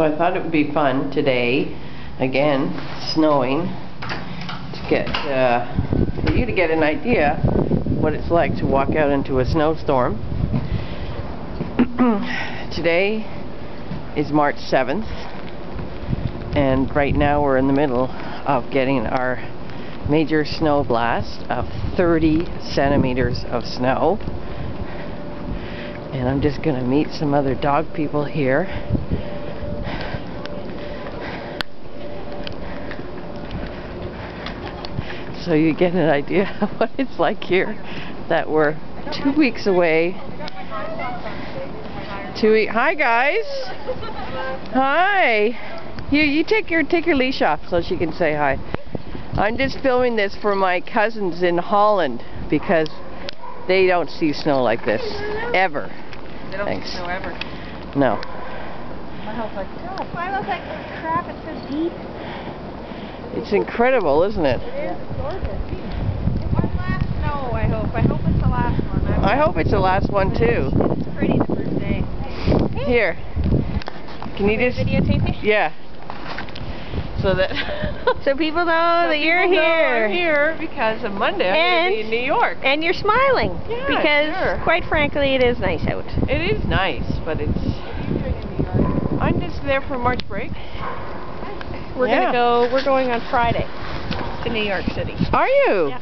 So I thought it would be fun today, again, snowing, to get for you to get an idea what it's like to walk out into a snowstorm. Today is March 7th, and right now we're in the middle of getting our major snow blast of 30 centimeters of snow. And I'm just going to meet some other dog people here. So you get an idea of what it's like here, that we're 2 weeks away. Hi guys! Hi! You take your leash off so she can say hi. I'm just filming this for my cousins in Holland because they don't see snow like this ever. They don't see snow ever. No. Milo's like, God, Milo's like, crap, it's so deep. It's incredible, isn't it? It is. It's gorgeous. One last snow, I hope. I hope it's the last one. I hope it's the last one too. It's pretty the first day. Here. Can you just videotape me? Yeah. So that so people know that you're here. I'm here because on Monday I'm going to be in New York. And you're smiling. Yeah, because sure. Quite frankly, it is nice out. It is nice, but it's... What are you doing in New York? I'm just there for March break. We're going on Friday to New York City. Are you? Yeah.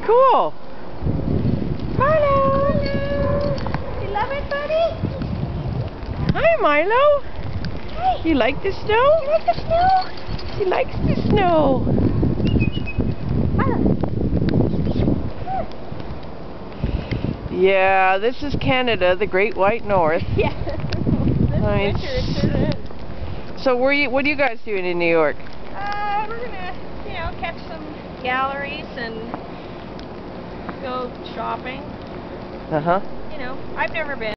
Cool. Hello. Hello. You love it, buddy? Hi, Milo. Hi. You like the snow? You like the snow? He likes the snow. Yeah, this is Canada, the Great White North. Yeah. This winter it sure is. So what are you guys doing in New York? We're gonna, catch some galleries and go shopping. Uh-huh. I've never been.